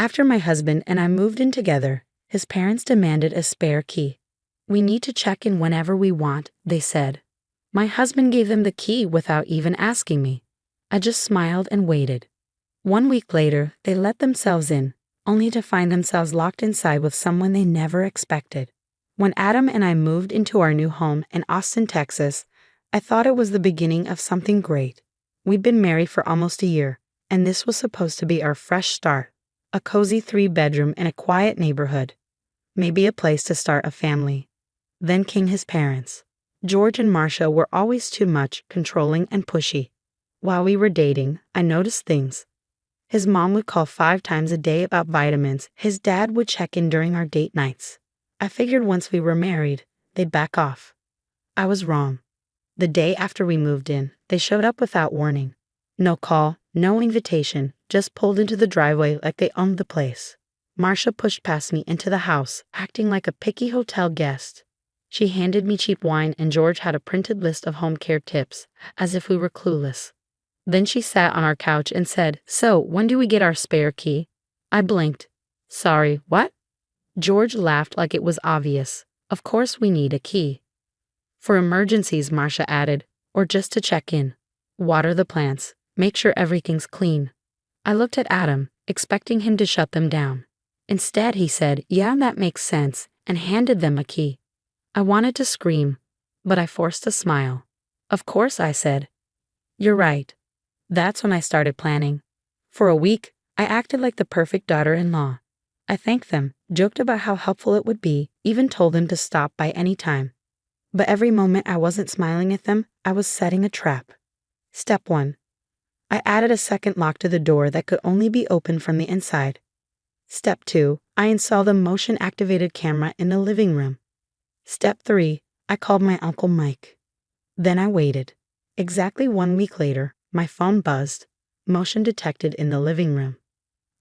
After my husband and I moved in together, his parents demanded a spare key. "We need to check in whenever we want," they said. My husband gave them the key without even asking me. I just smiled and waited. 1 week later, they let themselves in, only to find themselves locked inside with someone they never expected. When Adam and I moved into our new home in Austin, Texas, I thought it was the beginning of something great. We'd been married for almost a year, and this was supposed to be our fresh start. A cozy 3-bedroom in a quiet neighborhood. Maybe a place to start a family. Then came his parents. George and Marcia were always too much, controlling and pushy. While we were dating, I noticed things. His mom would call 5 times a day about vitamins. His dad would check in during our date nights. I figured once we were married, they'd back off. I was wrong. The day after we moved in, they showed up without warning. No call, no invitation, just pulled into the driveway like they owned the place. Marcia pushed past me into the house, acting like a picky hotel guest. She handed me cheap wine and George had a printed list of home care tips, as if we were clueless. Then she sat on our couch and said, "So, when do we get our spare key?" I blinked. "Sorry, what?" George laughed like it was obvious. "Of course we need a key." "For emergencies," Marcia added, "or just to check in. Water the plants. Make sure everything's clean." I looked at Adam, expecting him to shut them down. Instead, he said, "Yeah, that makes sense," and handed them a key. I wanted to scream, but I forced a smile. "Of course," I said. "You're right." That's when I started planning. For a week, I acted like the perfect daughter-in-law. I thanked them, joked about how helpful it would be, even told them to stop by any time. But every moment I wasn't smiling at them, I was setting a trap. Step 1. I added a second lock to the door that could only be opened from the inside. Step 2. I installed a motion-activated camera in the living room. Step 3. I called my Uncle Mike. Then I waited. Exactly 1 week later, my phone buzzed. Motion detected in the living room.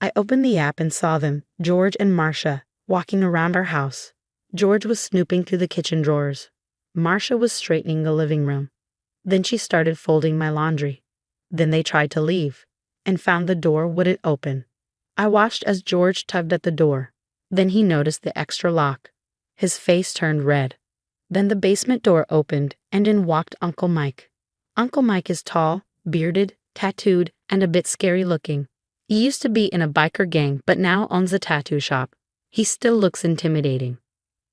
I opened the app and saw them, George and Marcia, walking around our house. George was snooping through the kitchen drawers. Marcia was straightening the living room. Then she started folding my laundry. Then they tried to leave, and found the door wouldn't open. I watched as George tugged at the door. Then he noticed the extra lock. His face turned red. Then the basement door opened, and in walked Uncle Mike. Uncle Mike is tall, bearded, tattooed, and a bit scary looking. He used to be in a biker gang but now owns a tattoo shop. He still looks intimidating.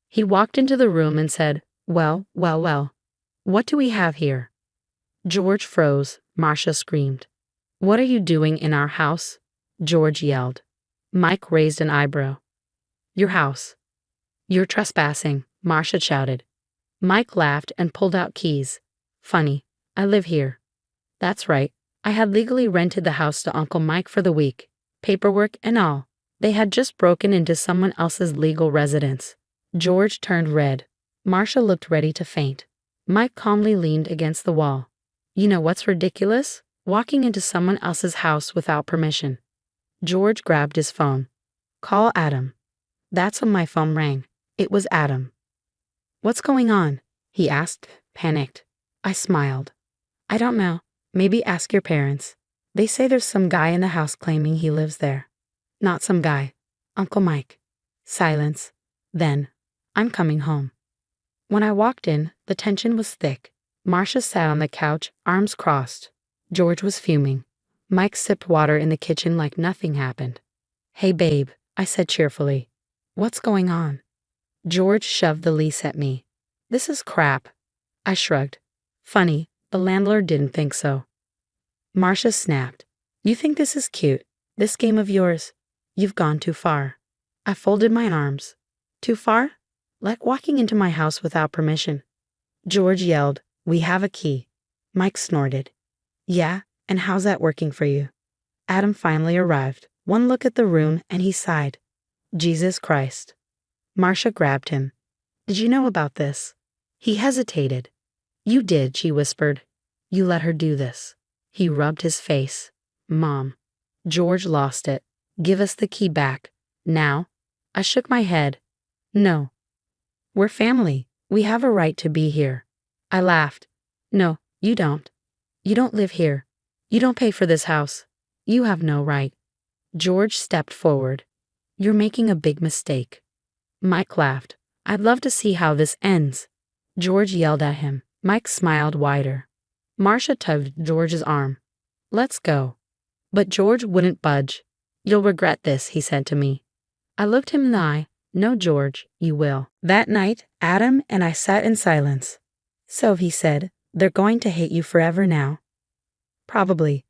He walked into the room and said, "Well, well, well. What do we have here?" George froze. Marcia screamed. "What are you doing in our house?" George yelled. Mike raised an eyebrow. "Your house." "You're trespassing," Marcia shouted. Mike laughed and pulled out keys. "Funny, I live here." That's right. I had legally rented the house to Uncle Mike for the week. Paperwork and all. They had just broken into someone else's legal residence. George turned red. Marcia looked ready to faint. Mike calmly leaned against the wall. "You know what's ridiculous? Walking into someone else's house without permission." George grabbed his phone. "Call Adam." That's when my phone rang. It was Adam. "What's going on?" he asked, panicked. I smiled. "I don't know. Maybe ask your parents. They say there's some guy in the house claiming he lives there." "Not some guy. Uncle Mike." Silence. Then, "I'm coming home." When I walked in, the tension was thick. Marcia sat on the couch, arms crossed. George was fuming. Mike sipped water in the kitchen like nothing happened. "Hey babe," I said cheerfully. "What's going on?" George shoved the lease at me. "This is crap." I shrugged. "Funny, the landlord didn't think so." Marcia snapped. "You think this is cute? This game of yours? You've gone too far." I folded my arms. "Too far?" "Like walking into my house without permission." George yelled, "We have a key." Mike snorted. "Yeah, and how's that working for you?" Adam finally arrived. One look at the room and he sighed. "Jesus Christ." Marcia grabbed him. "Did you know about this?" He hesitated. "You did," she whispered. "You let her do this." He rubbed his face. "Mom." George lost it. "Give us the key back. Now." I shook my head. "No. We're family. We have a right to be here." I laughed. "No, you don't. You don't live here. You don't pay for this house. You have no right." George stepped forward. You're making a big mistake. Mike laughed. I'd love to see how this ends. George yelled at him. Mike smiled wider. Marcia tugged George's arm. Let's go. But George wouldn't budge. You'll regret this, he said to me. I looked him in the eye. No, George, you will. That night, Adam and I sat in silence. So, he said, they're going to hate you forever now. Probably.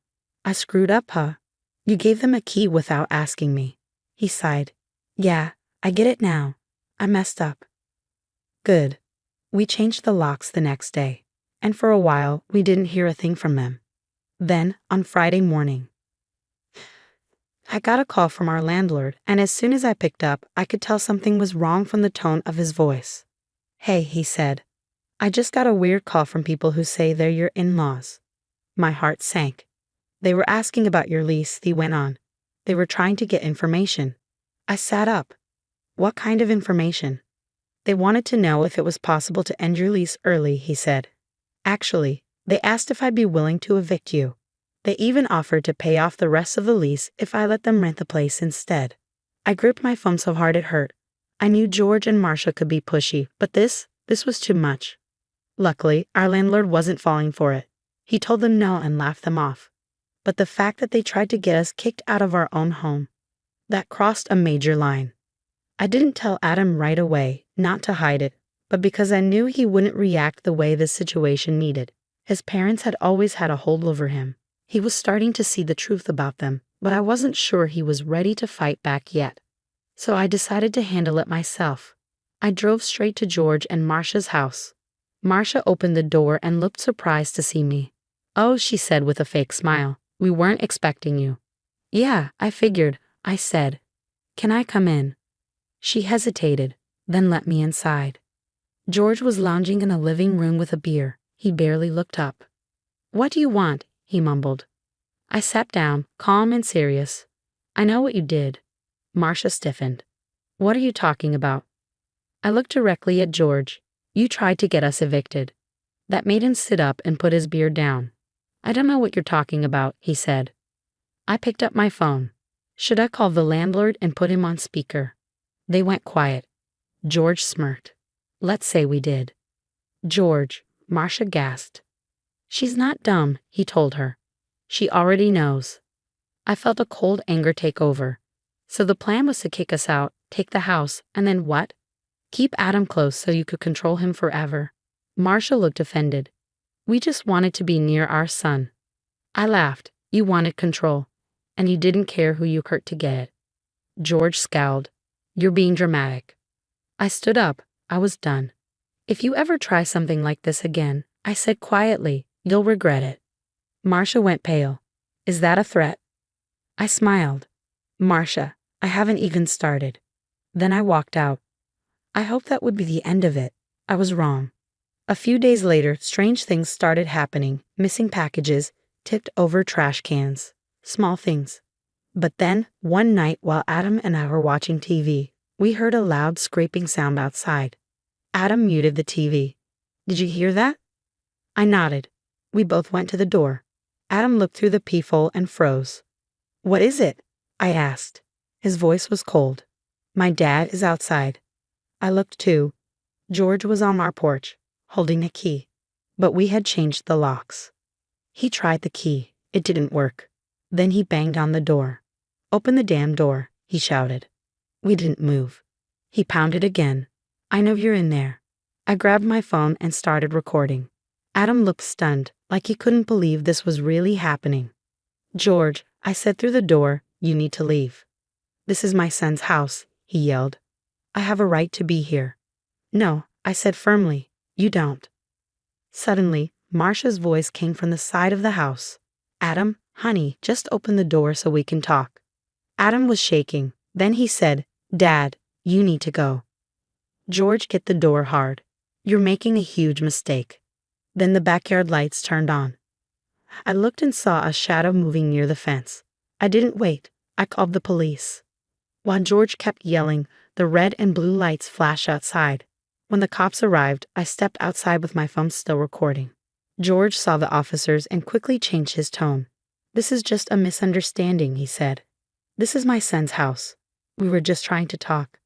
I screwed up, huh? You gave them a key without asking me. He sighed. Yeah, I get it now. I messed up. Good. We changed the locks the next day, and for a while we didn't hear a thing from them. Then, on Friday morning, I got a call from our landlord, and as soon as I picked up, I could tell something was wrong from the tone of his voice. Hey, he said. I just got a weird call from people who say they're your in-laws. My heart sank. They were asking about your lease, he went on. They were trying to get information. I sat up. What kind of information? They wanted to know if it was possible to end your lease early, he said. Actually, they asked if I'd be willing to evict you. They even offered to pay off the rest of the lease if I let them rent the place instead. I gripped my phone so hard it hurt. I knew George and Marcia could be pushy, but this was too much. Luckily, our landlord wasn't falling for it. He told them no and laughed them off. But the fact that they tried to get us kicked out of our own home, that crossed a major line. I didn't tell Adam right away, not to hide it, but because I knew he wouldn't react the way this situation needed. His parents had always had a hold over him. He was starting to see the truth about them, but I wasn't sure he was ready to fight back yet. So I decided to handle it myself. I drove straight to George and Marcia's house. Marcia opened the door and looked surprised to see me. Oh, she said with a fake smile. We weren't expecting you. Yeah, I figured, I said. Can I come in? She hesitated, then let me inside. George was lounging in a living room with a beer. He barely looked up. What do you want? He mumbled. I sat down, calm and serious. I know what you did. Marcia stiffened. What are you talking about? I looked directly at George. You tried to get us evicted. That made him sit up and put his beer down. I don't know what you're talking about, he said. I picked up my phone. Should I call the landlord and put him on speaker? They went quiet. George smirked. Let's say we did. George, Marcia gasped. She's not dumb, he told her. She already knows. I felt a cold anger take over. So the plan was to kick us out, take the house, and then what? Keep Adam close so you could control him forever. Marcia looked offended. We just wanted to be near our son. I laughed. You wanted control, and you didn't care who you hurt to get it. George scowled. You're being dramatic. I stood up. I was done. If you ever try something like this again, I said quietly, you'll regret it. Marcia went pale. Is that a threat? I smiled. Marcia, I haven't even started. Then I walked out. I hoped that would be the end of it. I was wrong. A few days later, strange things started happening. Missing packages, tipped over trash cans. Small things. But then, one night while Adam and I were watching TV, we heard a loud scraping sound outside. Adam muted the TV. Did you hear that? I nodded. We both went to the door. Adam looked through the peephole and froze. What is it? I asked. His voice was cold. My dad is outside. I looked too. George was on our porch, holding a key. But we had changed the locks. He tried the key. It didn't work. Then he banged on the door. Open the damn door, he shouted. We didn't move. He pounded again. I know you're in there. I grabbed my phone and started recording. Adam looked stunned, like he couldn't believe this was really happening. George, I said through the door, you need to leave. This is my son's house, he yelled. I have a right to be here. No, I said firmly, you don't. Suddenly, Marcia's voice came from the side of the house. Adam, honey, just open the door so we can talk. Adam was shaking. Then he said, Dad, you need to go. George hit the door hard. You're making a huge mistake. Then the backyard lights turned on. I looked and saw a shadow moving near the fence. I didn't wait. I called the police. While George kept yelling, the red and blue lights flashed outside. When the cops arrived, I stepped outside with my phone still recording. George saw the officers and quickly changed his tone. This is just a misunderstanding, he said. This is my son's house. We were just trying to talk.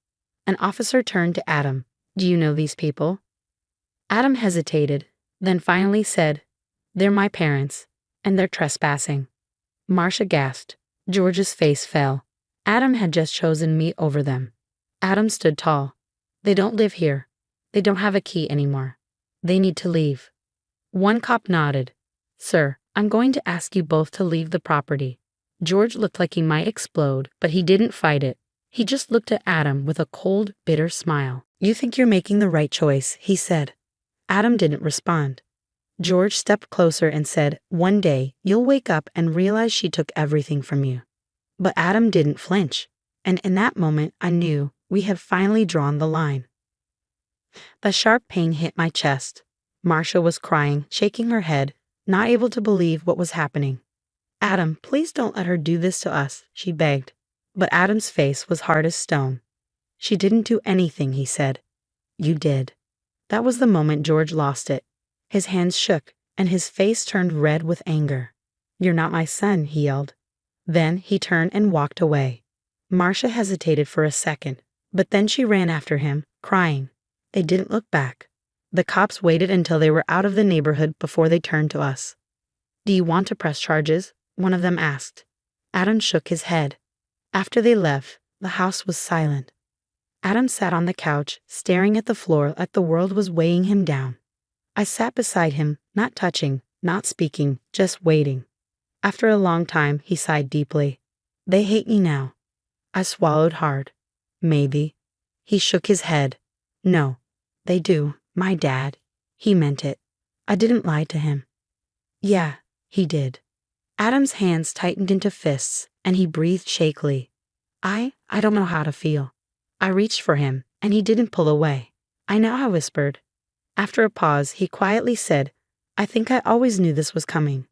An officer turned to Adam. Do you know these people? Adam hesitated, then finally said, They're my parents, and they're trespassing. Marcia gasped. George's face fell. Adam had just chosen me over them. Adam stood tall. They don't live here. They don't have a key anymore. They need to leave. One cop nodded. Sir, I'm going to ask you both to leave the property. George looked like he might explode, but he didn't fight it. He just looked at Adam with a cold, bitter smile. You think you're making the right choice, he said. Adam didn't respond. George stepped closer and said, One day, you'll wake up and realize she took everything from you. But Adam didn't flinch, and in that moment I knew we had finally drawn the line. The sharp pain hit my chest. Marcia was crying, shaking her head, not able to believe what was happening. Adam, please don't let her do this to us, she begged. But Adam's face was hard as stone. She didn't do anything, he said. You did. That was the moment George lost it. His hands shook, and his face turned red with anger. You're not my son, he yelled. Then he turned and walked away. Marcia hesitated for a second, but then she ran after him, crying. They didn't look back. The cops waited until they were out of the neighborhood before they turned to us. Do you want to press charges? One of them asked. Adam shook his head. After they left, the house was silent. Adam sat on the couch, staring at the floor like the world was weighing him down. I sat beside him, not touching, not speaking, just waiting. After a long time, he sighed deeply. They hate me now. I swallowed hard. Maybe. He shook his head. No, they do. My dad. He meant it. I didn't lie to him. Yeah, he did. Adam's hands tightened into fists, and he breathed shakily. I don't know how to feel. I reached for him, and he didn't pull away. I know, I whispered. After a pause, he quietly said, I think I always knew this was coming.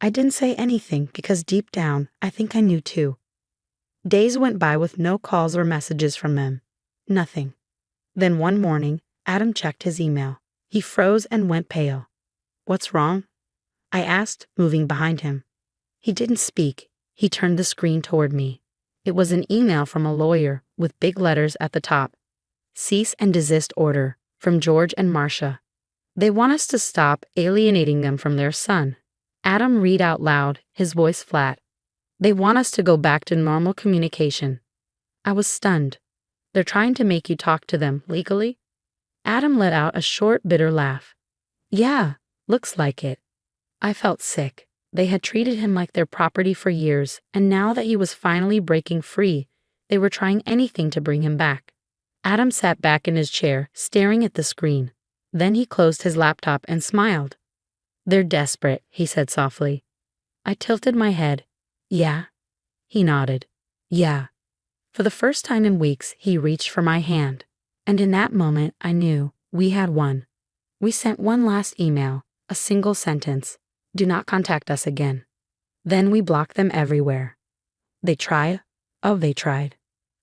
I didn't say anything because deep down, I think I knew too. Days went by with no calls or messages from them. Nothing. Then one morning, Adam checked his email. He froze and went pale. What's wrong? I asked, moving behind him. He didn't speak. He turned the screen toward me. It was an email from a lawyer with big letters at the top. Cease and desist order from George and Marcia. They want us to stop alienating them from their son. Adam read out loud, his voice flat. They want us to go back to normal communication. I was stunned. They're trying to make you talk to them legally? Adam let out a short, bitter laugh. Yeah, looks like it. I felt sick. They had treated him like their property for years, and now that he was finally breaking free, they were trying anything to bring him back. Adam sat back in his chair, staring at the screen. Then he closed his laptop and smiled. They're desperate, he said softly. I tilted my head. Yeah? He nodded. Yeah. For the first time in weeks, he reached for my hand. And in that moment, I knew we had won. We sent one last email, a single sentence. Do not contact us again. Then we blocked them everywhere. They tried. Oh, they tried.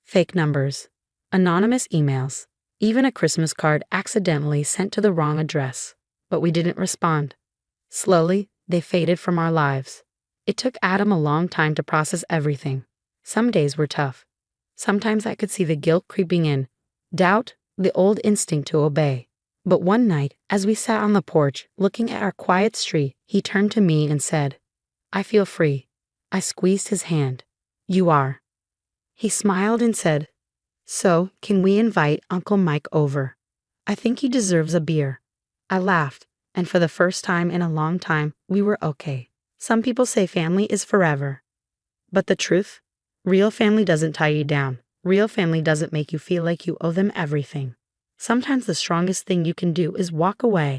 Fake numbers. Anonymous emails. Even a Christmas card accidentally sent to the wrong address. But we didn't respond. Slowly, they faded from our lives. It took Adam a long time to process everything. Some days were tough. Sometimes I could see the guilt creeping in. Doubt, the old instinct to obey. But one night, as we sat on the porch, looking at our quiet street, he turned to me and said, I feel free. I squeezed his hand. You are. He smiled and said, So, can we invite Uncle Mike over? I think he deserves a beer. I laughed, and for the first time in a long time, we were okay. Some people say family is forever. But the truth? Real family doesn't tie you down. Real family doesn't make you feel like you owe them everything. Sometimes the strongest thing you can do is walk away